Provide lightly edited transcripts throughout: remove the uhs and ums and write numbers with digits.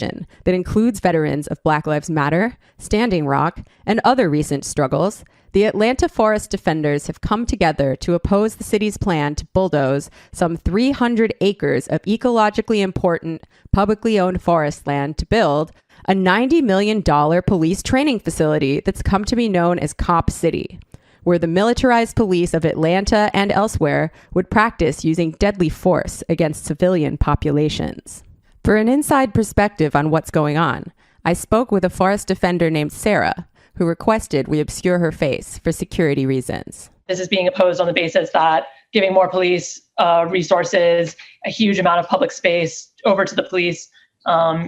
coalition that includes veterans of Black Lives Matter, Standing Rock, and other recent struggles, the Atlanta Forest Defenders have come together to oppose the city's plan to bulldoze some 300 acres of ecologically important, publicly owned forest land to build a $90 million police training facility that's come to be known as Cop City, where the militarized police of Atlanta and elsewhere would practice using deadly force against civilian populations. For an inside perspective on what's going on, I spoke with a forest defender named Sarah, who requested we obscure her face for security reasons. This is being opposed on the basis that giving more police resources, a huge amount of public space over to the police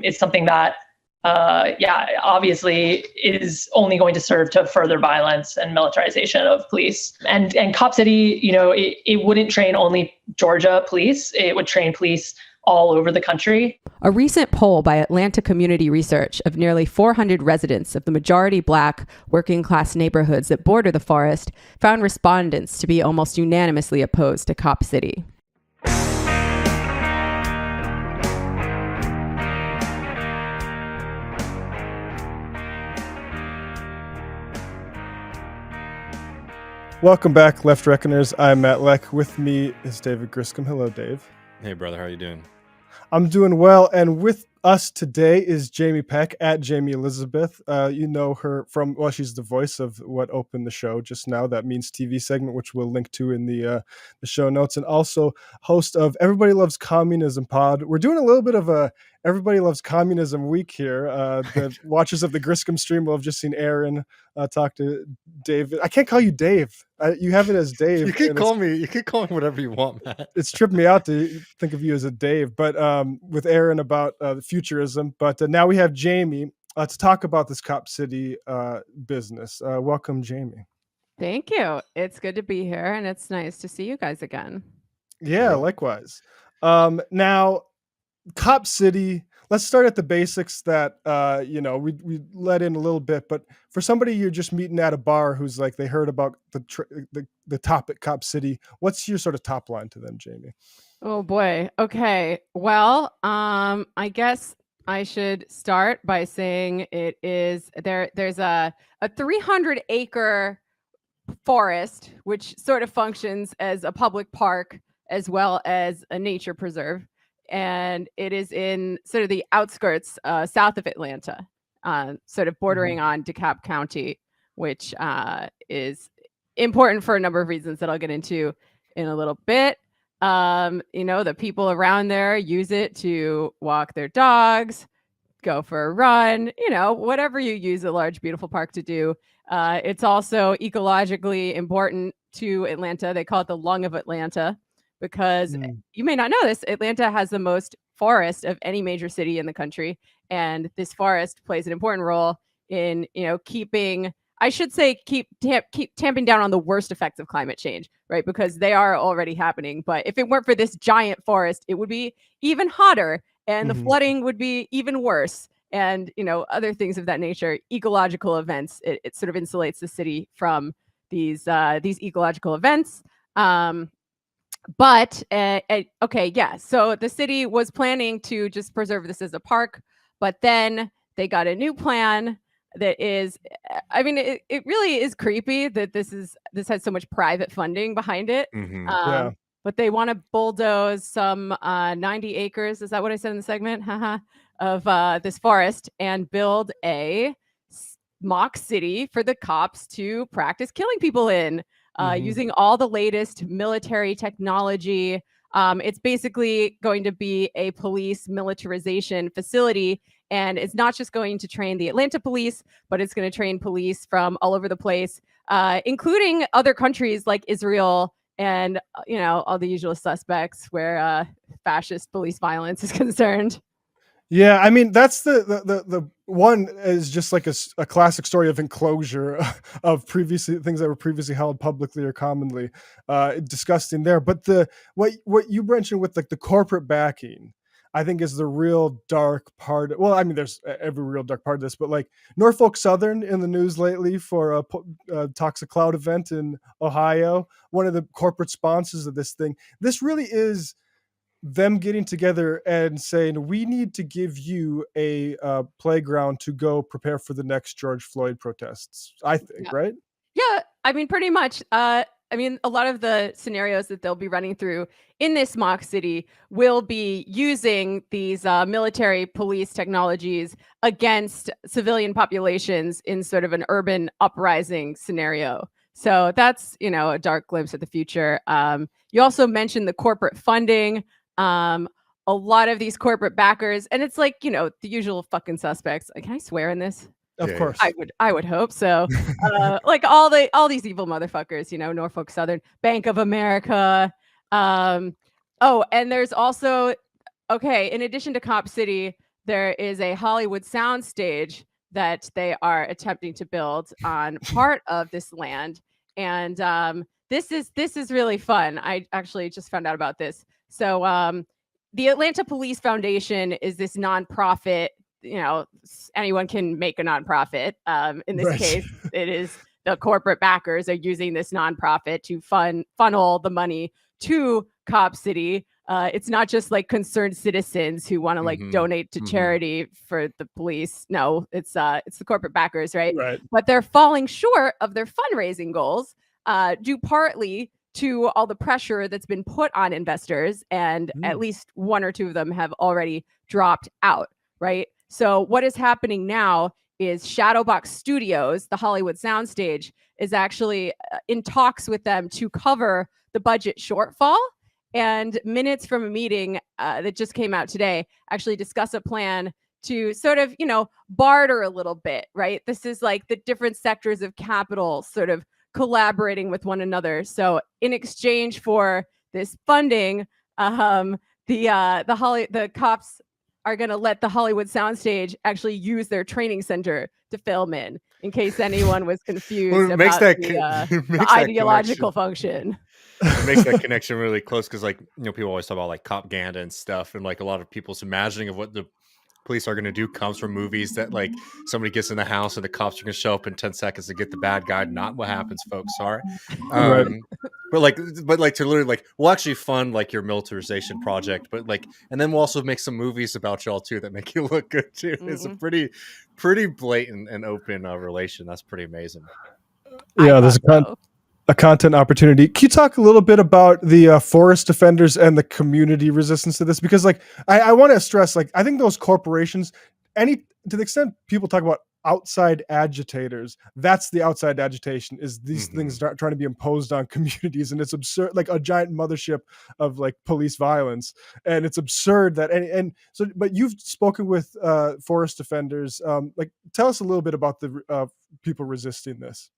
is something that obviously is only going to serve to further violence and militarization of police. And Cop City, it wouldn't train only Georgia police. It would train police all over the country. A recent poll by Atlanta Community Research of nearly 400 residents of the majority Black working class neighborhoods that border the forest found respondents to be almost unanimously opposed to Cop City. Welcome back, Left Reckoners. I'm Matt Leck. With me is David Griscom. Hello, Dave. Hey, brother. How are you doing? I'm doing well. And with us today is Jamie Peck at Jamie Elizabeth. You know her from, she's the voice of what opened the show just now, that MeansTV segment, which we'll link to in the show notes, and also host of Everybody Loves Communism pod. We're doing a little bit of a Everybody Loves Communism week here. The watchers of the Griscom stream will have just seen Aaron talk to Dave. I can't call you Dave. You have it as Dave. You can call me whatever you want, Matt. It's tripped me out to think of you as a Dave, but with Aaron about the futurism. But now we have Jamie to talk about this Cop City business. Welcome, Jamie. Thank you. It's good to be here, and it's nice to see you guys again. Yeah, likewise. Now, Cop City, let's start at the basics that, we let in a little bit, but for somebody you're just meeting at a bar who's like, they heard about the topic Cop City, what's your sort of top line to them, Jamie? Oh boy. Okay. Well, I guess I should start by saying it is there's a 300-acre forest, which sort of functions as a public park as well as a nature preserve. And it is in sort of the outskirts south of Atlanta, sort of bordering on DeKalb County, which is important for a number of reasons that I'll get into in a little bit. The people around there use it to walk their dogs, go for a run, whatever you use a large, beautiful park to do. It's also ecologically important to Atlanta. They call it the lung of Atlanta. Because you may not know this, Atlanta has the most forest of any major city in the country. And this forest plays an important role in, keeping tamping down on the worst effects of climate change, right? Because they are already happening. But if it weren't for this giant forest, it would be even hotter and the flooding would be even worse. And, other things of that nature, ecological events, it sort of insulates the city from these ecological events. So the city was planning to just preserve this as a park, but then they got a new plan that is, it really is creepy that this has so much private funding behind it. But they want to bulldoze some 90 acres, is that what I said in the segment? Of this forest and build a mock city for the cops to practice killing people in. Using all the latest military technology. It's basically going to be a police militarization facility. And it's not just going to train the Atlanta police, but it's going to train police from all over the place, including other countries like Israel and, all the usual suspects where fascist police violence is concerned. Yeah, that's the one is just like a classic story of enclosure of things that were previously held publicly or commonly discussed in there. But what you mentioned with like the corporate backing, I think is the real dark part. Well, there's every real dark part of this, but like Norfolk Southern in the news lately for a Toxic Cloud event in Ohio, one of the corporate sponsors of this thing. This really is them getting together and saying, we need to give you a playground to go prepare for the next George Floyd protests, I think, right? Yeah, I mean, pretty much. I mean, a lot of the scenarios that they'll be running through in this mock city will be using these military police technologies against civilian populations in sort of an urban uprising scenario. So that's, a dark glimpse at the future. You also mentioned the corporate funding. A lot of these corporate backers, and it's like, the usual fucking suspects. Can I swear in this? Of course. I would hope so. Like all these evil motherfuckers, Norfolk Southern, Bank of America. Oh, and there's also, in addition to Cop City, there is a Hollywood soundstage that they are attempting to build on part of this land. And this is really fun. I actually just found out about this. So the Atlanta Police Foundation is this nonprofit. Anyone can make a nonprofit. In this case, it is the corporate backers are using this nonprofit to funnel the money to Cop City. It's not just like concerned citizens who want to donate to charity for the police. No, it's the corporate backers, right? But they're falling short of their fundraising goals, due partly to all the pressure that's been put on investors, and at least one or two of them have already dropped out, right? So what is happening now is Shadowbox Studios, the Hollywood soundstage, is actually in talks with them to cover the budget shortfall. And minutes from a meeting that just came out today actually discuss a plan to sort of, barter a little bit, right? This is like the different sectors of capital sort of collaborating with one another. So in exchange for this funding, the cops are going to let the Hollywood soundstage actually use their training center to film in case anyone was confused about the ideological function. It makes that connection really close because, people always talk about like propaganda and stuff, and like a lot of people's imagining of what the police are going to do comes from movies that like somebody gets in the house and the cops are going to show up in 10 seconds to get the bad guy. Not what happens, folks. Sorry. But to literally like, we'll actually fund like your militarization project, but like, and then we'll also make some movies about y'all too that make you look good too. It's a pretty blatant and open relation. That's pretty amazing. Yeah, there's a content opportunity. Can you talk a little bit about the forest defenders and the community resistance to this? Because I want to stress, I think those corporations, to the extent people talk about outside agitators, that's the outside agitation, is these things start trying to be imposed on communities, and it's absurd, like a giant mothership of like police violence. And it's absurd that, but you've spoken with forest defenders. Tell us a little bit about the people resisting this.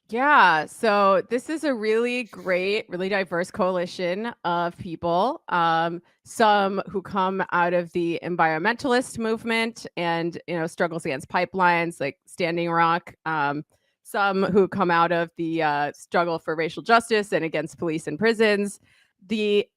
Yeah, so this is a really great, really diverse coalition of people. Some who come out of the environmentalist movement and struggles against pipelines like Standing Rock. Some who come out of the struggle for racial justice and against police and prisons. The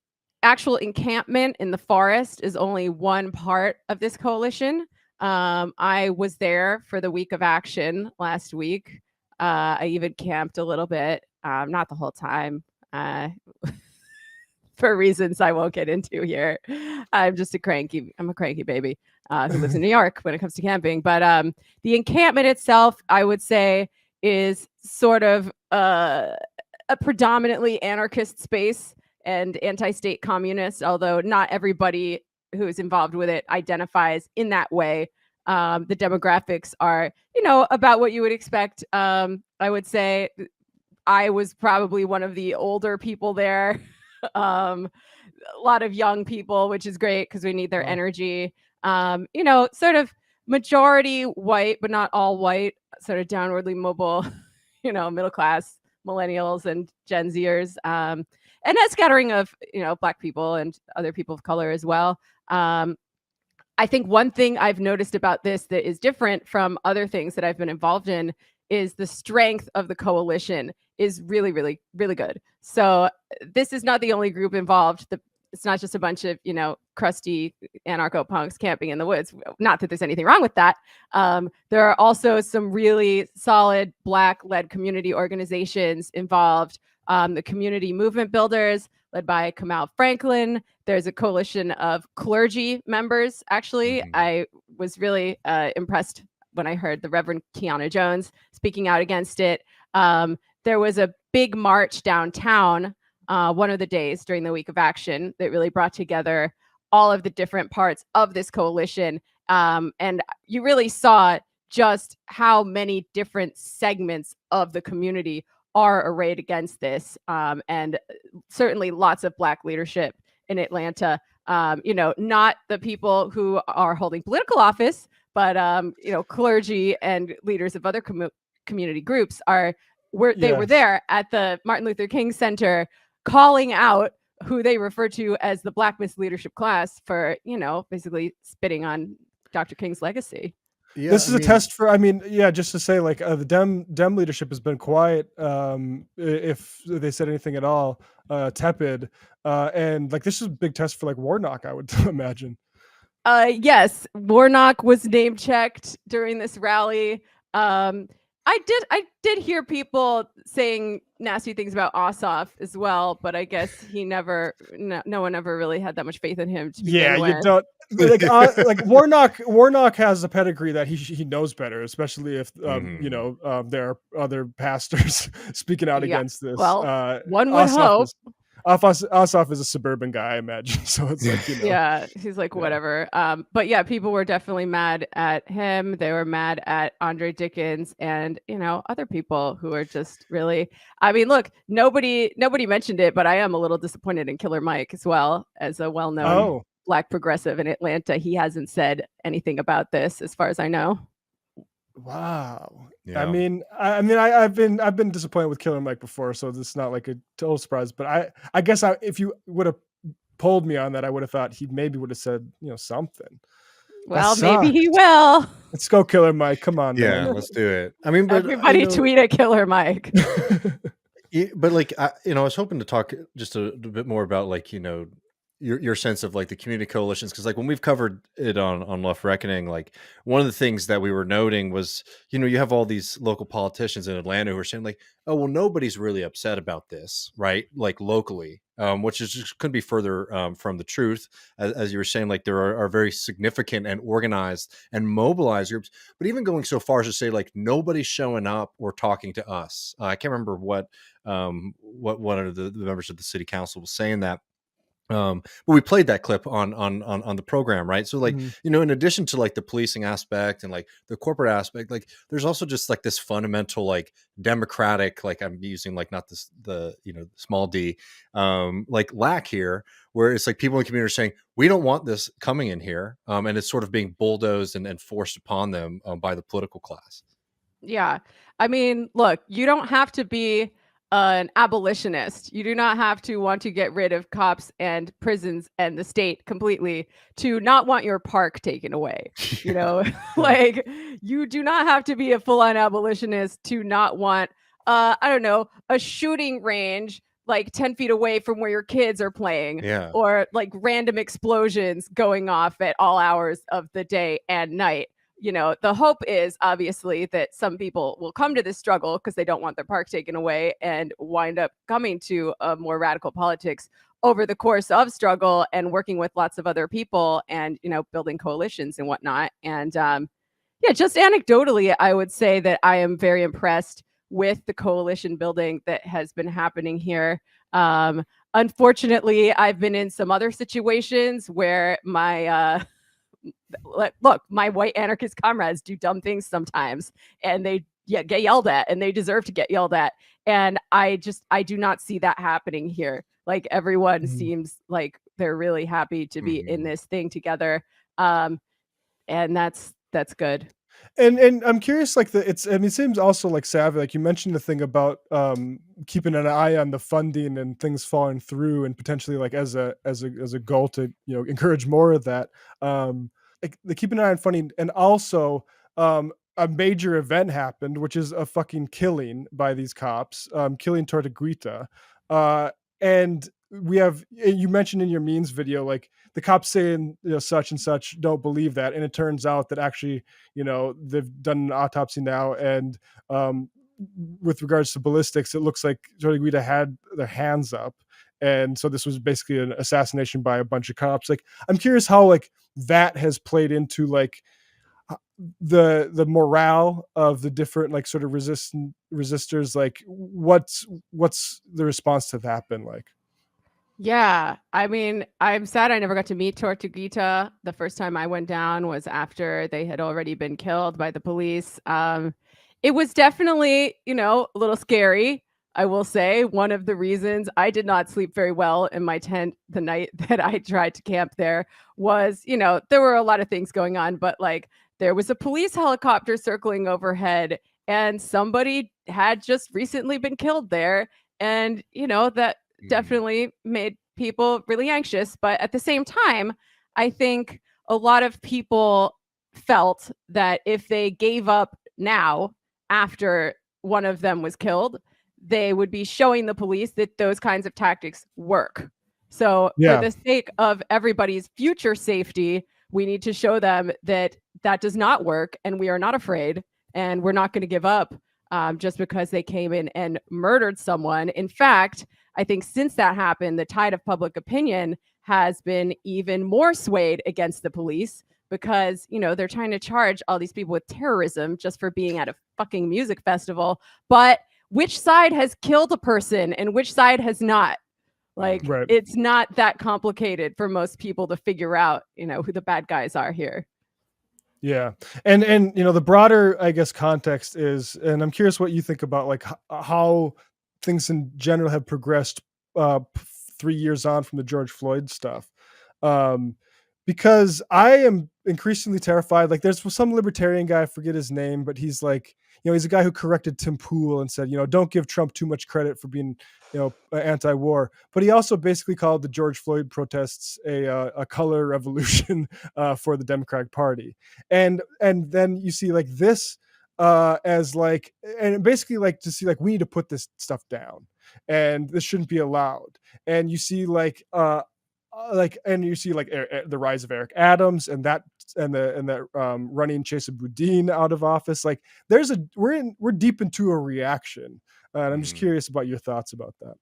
actual encampment in the forest is only one part of this coalition. I was there for the week of action last week. I even camped a little bit, not the whole time, for reasons I won't get into here. I'm a cranky baby who lives in New York when it comes to camping. But the encampment itself, I would say, is sort of a predominantly anarchist space and anti-state communist, although not everybody who is involved with it identifies in that way. The demographics are, about what you would expect. I would say I was probably one of the older people there. A lot of young people, which is great because we need their energy. Sort of majority white, but not all white, sort of downwardly mobile, middle class millennials and Gen Zers, and a scattering of, Black people and other people of color as well. I think one thing I've noticed about this that is different from other things that I've been involved in is the strength of the coalition is really, really, really good. So this is not the only group involved. It's not just a bunch of, crusty anarcho-punks camping in the woods. Not that there's anything wrong with that. There are also some really solid Black-led community organizations involved. The community movement builders, led by Kamau Franklin. There's a coalition of clergy members. Actually, I was really impressed when I heard the Reverend Kiana Jones speaking out against it. There was a big march downtown one of the days during the week of action that really brought together all of the different parts of this coalition. And you really saw just how many different segments of the community are arrayed against this. And certainly lots of Black leadership in Atlanta. Not the people who are holding political office, but clergy and leaders of other community groups they were there at the Martin Luther King Center calling out who they refer to as the Black misleadership class for, basically spitting on Dr. King's legacy. Yeah, this is a test for, just to say, like, the Dem leadership has been quiet, if they said anything at all, tepid, and like this is a big test for like Warnock, I would imagine. Yes, Warnock was name checked during this rally. I did hear people saying nasty things about Ossoff as well, but I guess no one ever really had that much faith in him to begin with. You don't like Warnock has a pedigree that he knows better, especially if there are other pastors speaking out against this. Well, one would hope. Ossoff is a suburban guy, I imagine. So it's like, yeah, he's like, whatever. But yeah, people were definitely mad at him. They were mad at Andre Dickens and, other people who are just really, look, nobody mentioned it, but I am a little disappointed in Killer Mike as well, as a well-known Black progressive in Atlanta. He hasn't said anything about this as far as I know. Wow. Yeah. I've been disappointed with Killer Mike before, so this is not like a total surprise. But I guess if you would have polled me on that, I would have thought he maybe would have said something. Well, maybe he will. Let's go, Killer Mike. Come on, yeah, man. let's do it. But everybody tweet at Killer Mike. But like I was hoping to talk just a bit more about like your sense of like the community coalitions, because like when we've covered it on Left Reckoning, like one of the things that we were noting was you have all these local politicians in Atlanta who are saying like, oh well, nobody's really upset about this, right? Like locally, which is just couldn't be further from the truth. As you were saying, like there are very significant and organized and mobilized groups, but even going so far as to say like nobody's showing up or talking to us. I can't remember what one of the members of the city council was saying that. But we played that clip on the program, right? So like, in addition to like the policing aspect and like the corporate aspect, like there's also just like this fundamental, like democratic, like I'm using like not this, the, small d, like lack here, where it's like people in the community are saying, we don't want this coming in here. And it's sort of being bulldozed and forced upon them by the political class. Yeah. Look, you don't have to be an abolitionist. You do not have to want to get rid of cops and prisons and the state completely to not want your park taken away. Like you do not have to be a full-on abolitionist to not want, a shooting range like 10 feet away from where your kids are playing, or like random explosions going off at all hours of the day and night. The hope is obviously that some people will come to this struggle because they don't want their park taken away and wind up coming to a more radical politics over the course of struggle and working with lots of other people and, building coalitions and whatnot. And just anecdotally, I would say that I am very impressed with the coalition building that has been happening here. Unfortunately, I've been in some other situations where my white anarchist comrades do dumb things sometimes and they get yelled at and they deserve to get yelled at. And I do not see that happening here. Like everyone seems like they're really happy to be in this thing together. And that's good. And I'm curious, like it seems also like savvy, like you mentioned the thing about keeping an eye on the funding and things falling through and potentially like as a goal to, encourage more of that. Like the keep an eye on funding, and also a major event happened, which is a fucking killing by these cops, killing Tortuguita. And we have, you mentioned in your Means video, like the cops saying, such and such, don't believe that. And it turns out that actually, they've done an autopsy now. And with regards to ballistics, it looks like Tortuguita had their hands up. and so this was basically an assassination by a bunch of cops. Like, I'm curious how like that has played into like the morale of the different like sort of resistors. Like, what's the response to that been like? Yeah, I mean, I'm sad I never got to meet Tortuguita. The first time I went down was after they had already been killed by the police. It was definitely, a little scary, I will say. One of the reasons I did not sleep very well in my tent the night that I tried to camp there was, there were a lot of things going on, but like there was a police helicopter circling overhead and somebody had just recently been killed there. And, that definitely made people really anxious. But at the same time, I think a lot of people felt that if they gave up now after one of them was killed, they would be showing the police that those kinds of tactics work. So for the sake of everybody's future safety, we need to show them that that does not work and we are not afraid and we're not going to give up just because they came in and murdered someone. In fact, I think since that happened, the tide of public opinion has been even more swayed against the police because, they're trying to charge all these people with terrorism just for being at a fucking music festival. But which side has killed a person and which side has not? Like, It's not that complicated for most people to figure out, who the bad guys are here. Yeah. And the broader, I guess, context is, and I'm curious what you think about like how things in general have progressed 3 years on from the George Floyd stuff. Because I am increasingly terrified. Like, there's some libertarian guy, I forget his name, but he's like, he's a guy who corrected Tim Pool and said, don't give Trump too much credit for being, anti-war. But he also basically called the George Floyd protests a color revolution for the Democratic Party. And then you see like this as like, and basically like to see like, we need to put this stuff down and this shouldn't be allowed. And you see like, and you see like the rise of Eric Adams and that running Chesa Boudin out of office. Like we're deep into a reaction. And I'm just curious about your thoughts about that.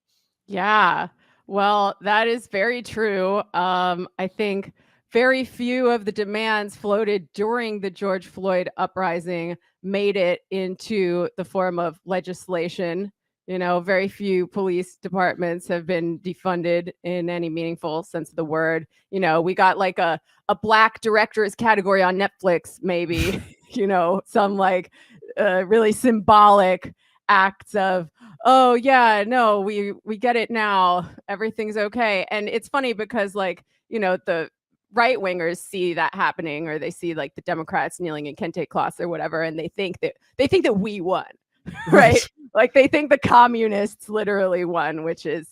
Yeah, well, that is very true. I think very few of the demands floated during the George Floyd uprising made it into the form of legislation. Very few police departments have been defunded in any meaningful sense of the word. We got like a black directors category on Netflix, maybe, some like really symbolic acts of, oh yeah, no, we get it now. Everything's okay. And it's funny because like, the right wingers see that happening, or they see like the Democrats kneeling in kente cloths or whatever, and they think that we won. Right. Like they think the communists literally won, which is,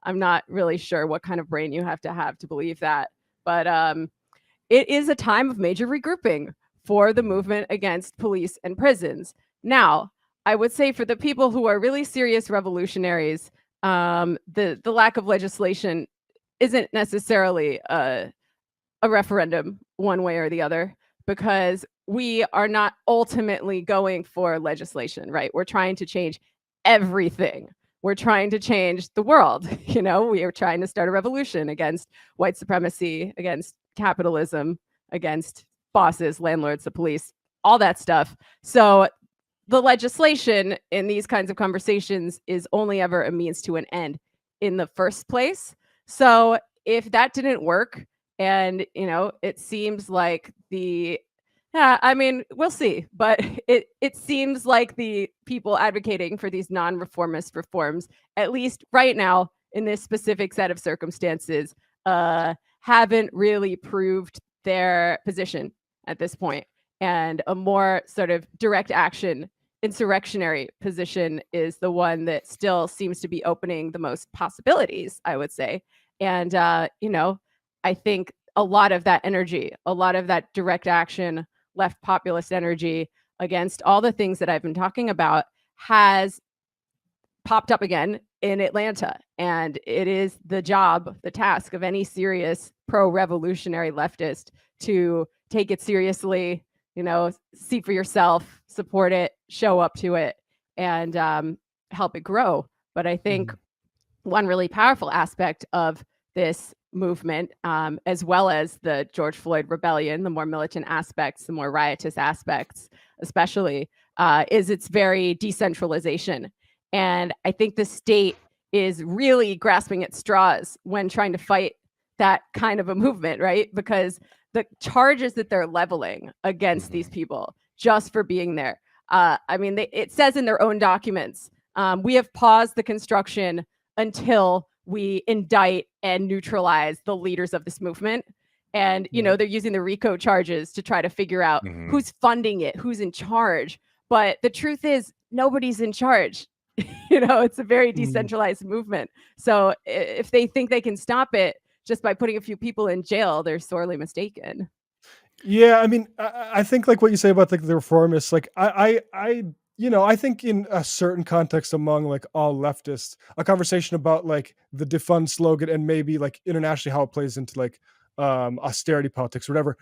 I'm not really sure what kind of brain you have to believe that. But it is a time of major regrouping for the movement against police and prisons. Now, I would say for the people who are really serious revolutionaries, the lack of legislation isn't necessarily a referendum one way or the other, because we are not ultimately going for legislation, right? We're trying to change everything. We're trying to change the world. We are trying to start a revolution against white supremacy, against capitalism, against bosses, landlords, the police, all that stuff. So the legislation in these kinds of conversations is only ever a means to an end in the first place. So if that didn't work, and, it seems like we'll see, but it seems like the people advocating for these non-reformist reforms, at least right now in this specific set of circumstances, haven't really proved their position at this point. And a more sort of direct action, insurrectionary position is the one that still seems to be opening the most possibilities, I would say. And, I think a lot of that energy, a lot of that direct action, left populist energy against all the things that I've been talking about has popped up again in Atlanta. And it is the task of any serious pro-revolutionary leftist to take it seriously, see for yourself, support it, show up to it, and help it grow. But I think one really powerful aspect of this movement, as well as the George Floyd rebellion, the more militant aspects, the more riotous aspects, especially, is its very decentralization. And I think the state is really grasping at straws when trying to fight that kind of a movement, right? Because the charges that they're leveling against these people just for being there, I mean, it says in their own documents, we have paused the construction until we indict and neutralize the leaders of this movement. And, you know, they're using the RICO charges to try to figure out who's funding it, who's in charge. But the truth is, nobody's in charge. You know, it's a very decentralized movement. So if they think they can stop it just by putting a few people in jail, they're sorely mistaken. Yeah, I mean, I think like what you say about like the reformists, like you know, I think in a certain context among like all leftists, a conversation about like the defund slogan and maybe like internationally how it plays into like austerity politics or whatever,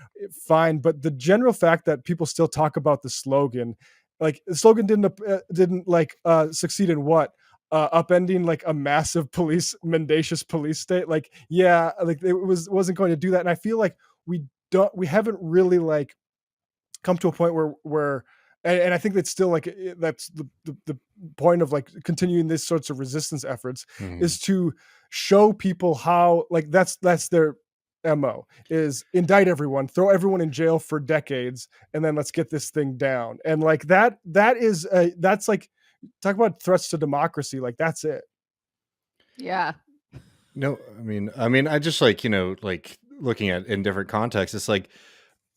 fine. But the general fact that people still talk about the slogan, like the slogan didn't like succeed in what? Upending like a massive mendacious police state. Like, yeah, like it wasn't going to do that. And I feel like we haven't really like come to a point where and I think that's still like that's the point of like continuing these sorts of resistance efforts is to show people how like that's their MO is indict everyone, throw everyone in jail for decades, and then let's get this thing down. And like that is that's like, talk about threats to democracy, like that's it. Yeah. No, I mean, I just like, you know, like looking at in different contexts, it's like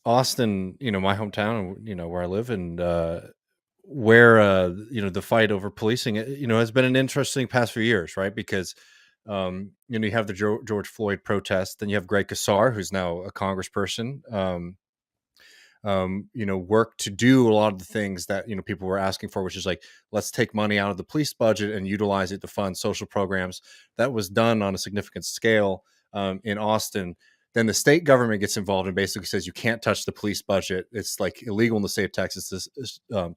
Austin, you know, my hometown, you know, where I live, and where you know, the fight over policing, you know, has been an interesting past few years, right? Because you know, you have the George Floyd protest, then you have Greg Casar, who's now a congressperson, you know, work to do a lot of the things that, you know, people were asking for, which is like, let's take money out of the police budget and utilize it to fund social programs. That was done on a significant scale in Austin. Then the state government gets involved and basically says you can't touch the police budget. It's like illegal in the state of Texas to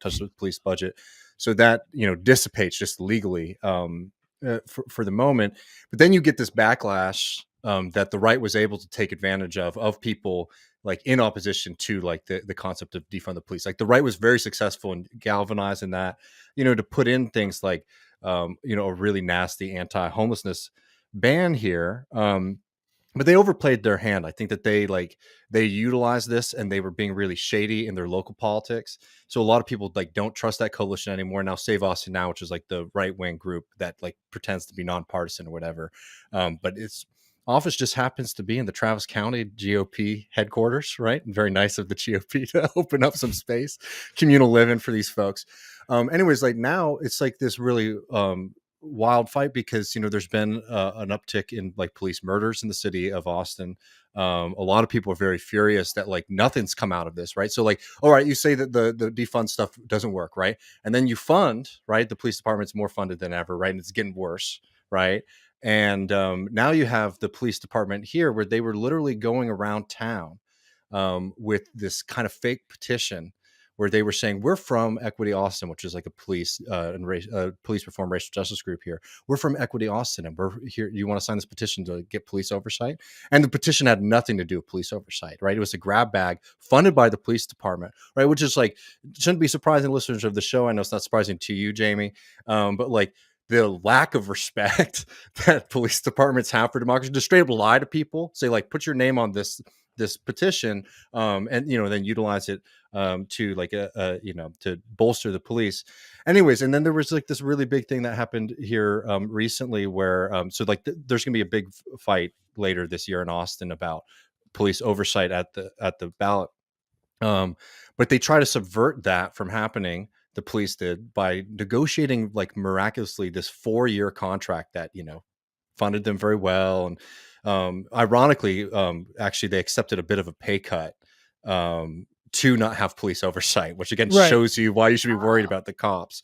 touch the police budget. So that, you know, dissipates just legally for the moment. But then you get this backlash that the right was able to take advantage of people like in opposition to like the concept of defund the police. Like the right was very successful in galvanizing that, you know, to put in things like, you know, a really nasty anti-homelessness ban here. But they overplayed their hand. I think that they utilized this and they were being really shady in their local politics. So a lot of people like don't trust that coalition anymore. Now Save Austin Now, which is like the right-wing group that like pretends to be nonpartisan or whatever. But its office just happens to be in the Travis County GOP headquarters, right? And very nice of the GOP to open up some space, communal living for these folks. Anyways, like now it's like this really wild fight because, you know, there's been an uptick in like police murders in the city of Austin. A lot of people are very furious that like nothing's come out of this, right? So like, all right, you say that the defund stuff doesn't work, right? And then you fund, right? The police department's more funded than ever, right? And it's getting worse, right? And now you have the police department here where they were literally going around town with this kind of fake petition where they were saying, we're from Equity Austin, which is like a police and police reform racial justice group here. We're from Equity Austin, and we're here. You want to sign this petition to get police oversight? And the petition had nothing to do with police oversight, right? It was a grab bag funded by the police department, right? Which is like, shouldn't be surprising listeners of the show. I know it's not surprising to you, Jamie, but like the lack of respect that police departments have for democracy, to straight up lie to people, say like, put your name on this petition, and, you know, then utilize it to like you know, to bolster the police. Anyways, and then there was like this really big thing that happened here recently where so like there's gonna be a big fight later this year in Austin about police oversight at the ballot, but they try to subvert that from happening. The police did by negotiating like miraculously this 4-year contract that, you know, funded them very well. And ironically, actually, they accepted a bit of a pay cut to not have police oversight, which again shows you why you should be worried about the cops.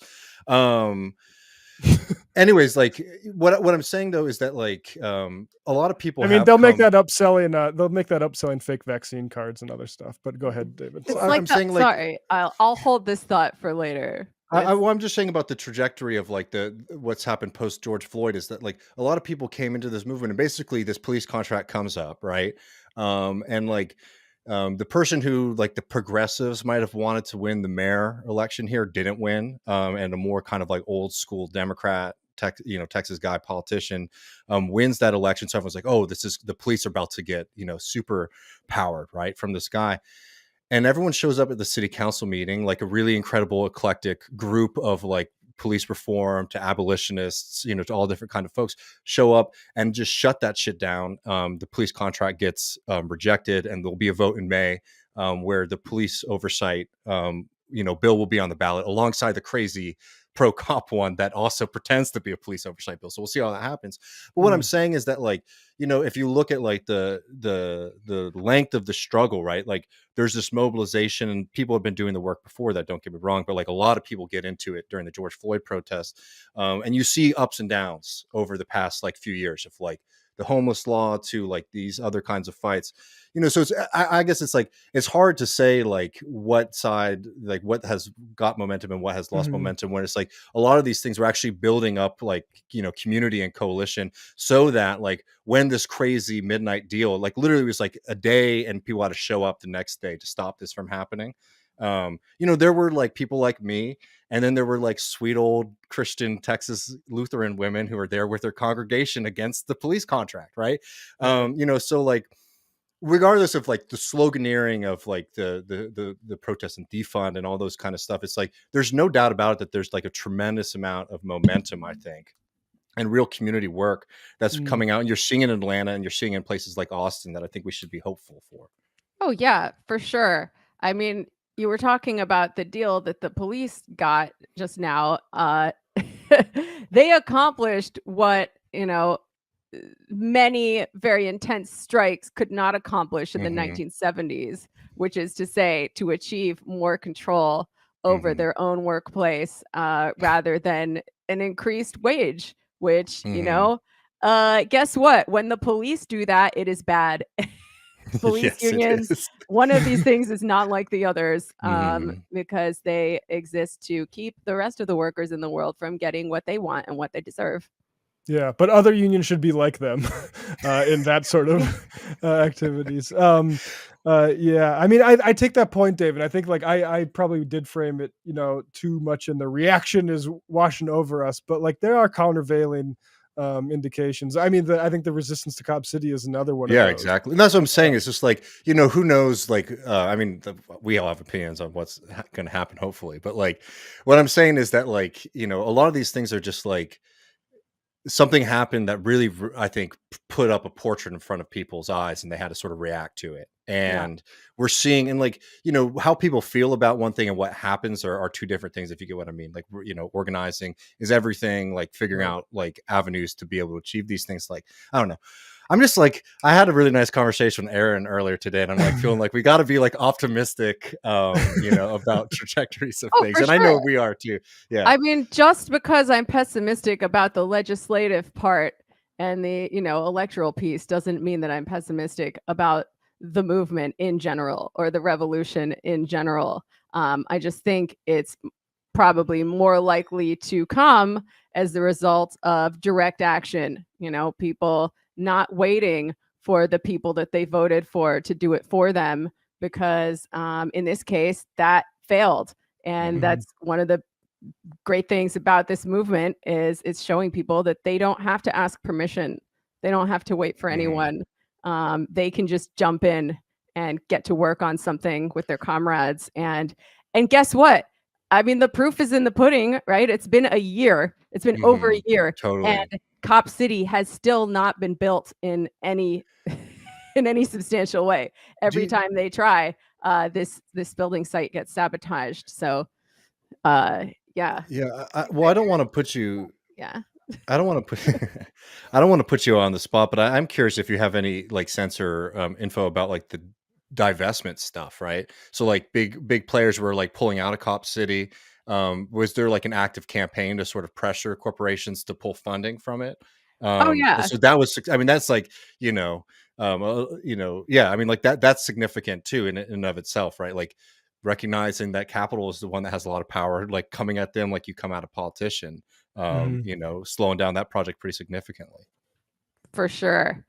Anyways, like what I'm saying though is that like a lot of people, I mean, they'll make that upselling fake vaccine cards and other stuff. But go ahead, David. It's like I'm saying, like, sorry, I'll hold this thought for later. Well, I'm just saying about the trajectory of like what's happened post George Floyd is that like a lot of people came into this movement and basically this police contract comes up, right? And like the person who like the progressives might have wanted to win the mayor election here didn't win, and a more kind of like old school Democrat, Texas guy politician wins that election. So everyone's like, oh, this is the police are about to get super powered, right, from this guy. And everyone shows up at the city council meeting, like a really incredible eclectic group of like police reform to abolitionists, to all different kind of folks show up and just shut that shit down. The police contract gets rejected, and there'll be a vote in May where the police oversight, bill will be on the ballot alongside the crazy pro cop one that also pretends to be a police oversight bill. So we'll see how that happens. But what I'm saying is that, like, if you look at like the length of the struggle, right? Like there's this mobilization, and people have been doing the work before that, don't get me wrong, but like a lot of people get into it during the George Floyd protests. And you see ups and downs over the past like few years of like the homeless law to like these other kinds of fights, so it's, I guess it's like, it's hard to say like what side, like what has got momentum and what has lost momentum, when it's like a lot of these things were actually building up like, community and coalition, so that like when this crazy midnight deal, like literally was like a day and people had to show up the next day to stop this from happening. There were like people like me, and then there were like sweet old Christian Texas Lutheran women who were there with their congregation against the police contract, right? So like regardless of like the sloganeering of like the protests and defund and all those kind of stuff, it's like there's no doubt about it that there's like a tremendous amount of momentum, I think, and real community work that's coming out, and you're seeing it in Atlanta and you're seeing it in places like Austin that I think we should be hopeful for. Oh yeah, for sure. I mean, you were talking about the deal that the police got just now. They accomplished what, many very intense strikes could not accomplish in the 1970s, which is to say, to achieve more control over their own workplace rather than an increased wage, which, guess what? When the police do that, it is bad. Police unions, one of these things is not like the others, because they exist to keep the rest of the workers in the world from getting what they want and what they deserve. Yeah, but other unions should be like them in that sort of activities. Yeah, I mean, I take that point, Dave, and I think like I probably did frame it, too much in the reaction is washing over us, but like there are countervailing indications. I mean, I think the resistance to Cop City is another one. Yeah, exactly. And that's what I'm saying. It's just like, who knows? Like, I mean, we all have opinions on what's going to happen, hopefully. But like, what I'm saying is that like, a lot of these things are just like, something happened that really, I think, put up a portrait in front of people's eyes, and they had to sort of react to it. And we're seeing, and like, how people feel about one thing and what happens are two different things, if you get what I mean. Like, organizing is everything, like figuring out like avenues to be able to achieve these things. Like, I don't know. I'm just like, I had a really nice conversation with Aaron earlier today, and I'm like feeling like we got to be like optimistic, about trajectories of things. And sure. I know we are too. Yeah. I mean, just because I'm pessimistic about the legislative part and the, electoral piece doesn't mean that I'm pessimistic about the movement in general or the revolution in general. I just think it's probably more likely to come as the result of direct action, people not waiting for the people that they voted for to do it for them, because in this case that failed. And that's one of the great things about this movement is it's showing people that they don't have to ask permission. They don't have to wait for anyone. They can just jump in and get to work on something with their comrades. And guess what? I mean, the proof is in the pudding, right? It's been a year. It's been over a year. Totally. And Cop City has still not been built in any substantial way. Every time they try, this building site gets sabotaged. So, yeah. Yeah. I don't want to put you. Yeah. I don't want to put you on the spot, but I'm curious if you have any like sense or info about like the divestment stuff, right? So like big players were like pulling out of Cop City. Was there like an active campaign to sort of pressure corporations to pull funding from it? Oh yeah. So that was, I mean, that's like, yeah, I mean, like that's significant too in and of itself, right? Like recognizing that capital is the one that has a lot of power, like coming at them like you come at a politician, slowing down that project pretty significantly. For sure.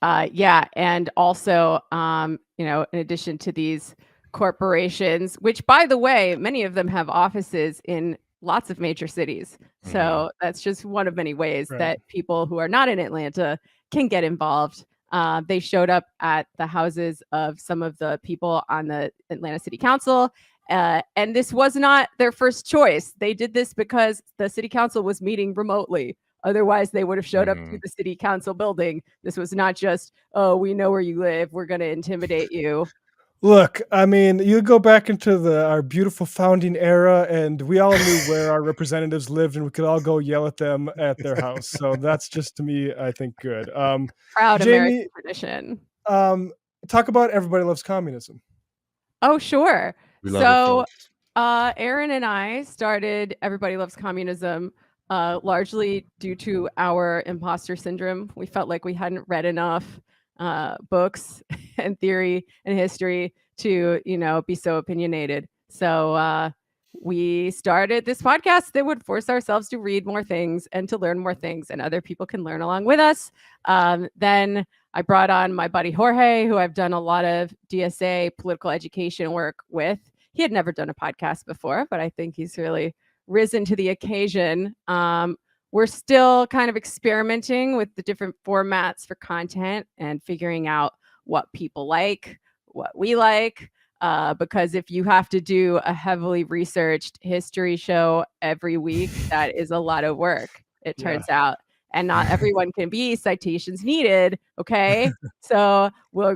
Yeah. And also, in addition to these corporations, which, by the way, many of them have offices in lots of major cities. So that's just one of many ways that people who are not in Atlanta can get involved. They showed up at the houses of some of the people on the Atlanta City Council. And this was not their first choice. They did this because the city council was meeting remotely. Otherwise, they would have showed up to the city council building. This was not just, oh, we know where you live, we're going to intimidate you. Look, I mean, you go back into our beautiful founding era, and we all knew where our representatives lived, and we could all go yell at them at their house. So that's just, to me, I think, good. Proud Jamie, American tradition. Talk about Everybody Loves Communism. Oh, sure. We love it, Aaron and I started Everybody Loves Communism largely due to our imposter syndrome. We felt like we hadn't read enough books and theory and history to, be so opinionated. So we started this podcast that would force ourselves to read more things and to learn more things, and other people can learn along with us. Then I brought on my buddy Jorge, who I've done a lot of DSA political education work with. He had never done a podcast before, but I think he's really risen to the occasion. We're still kind of experimenting with the different formats for content and figuring out what people like, what we like, because if you have to do a heavily researched history show every week, that is a lot of work, it turns out. And not everyone can be citations needed, okay? So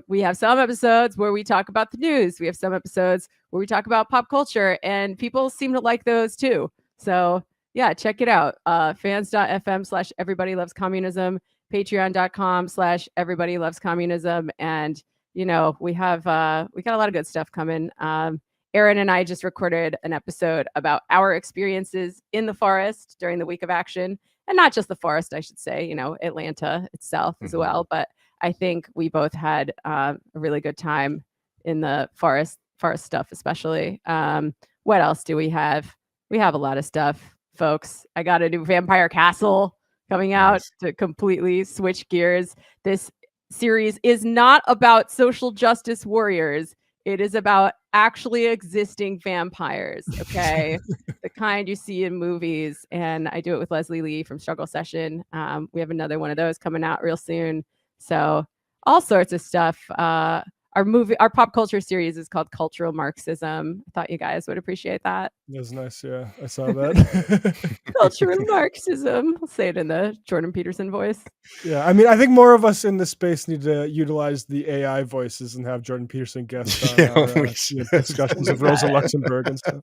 we have some episodes where we talk about the news. We have some episodes where we talk about pop culture, and people seem to like those too. So yeah, check it out. fans.fm/everybodylovescommunism, patreon.com/everybodylovescommunism. And, we got a lot of good stuff coming. Aaron and I just recorded an episode about our experiences in the forest during the week of action. And not just the forest, I should say, Atlanta itself as well. But I think we both had a really good time in the forest stuff, especially. What else do we have? We have a lot of stuff, folks. I got a new Vampire Castle coming out to completely switch gears. This series is not about social justice warriors. It is about actually existing vampires, okay? The kind you see in movies. And I do it with Leslie Lee from Struggle Session. We have another one of those coming out real soon. So all sorts of stuff. Our pop culture series is called Cultural Marxism. I thought you guys would appreciate that. That was nice. Yeah, I saw that. Cultural Marxism. I'll say it in the Jordan Peterson voice. Yeah, I mean, I think more of us in this space need to utilize the AI voices and have Jordan Peterson guest on our discussions of Rosa Luxemburg and stuff.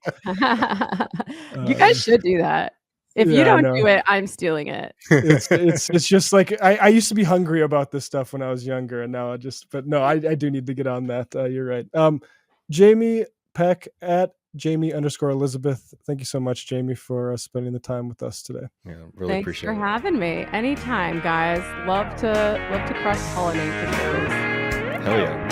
You guys should do that. If you don't do it, I'm stealing it. It's just like I used to be hungry about this stuff when I was younger, and now I do need to get on that. You're right. Jamie Peck at Jamie_Elizabeth. Thank you so much, Jamie, for spending the time with us today. Yeah, really Thanks appreciate it. for having me. Anytime, guys. Love to cross-pollinate the shows. Hell yeah.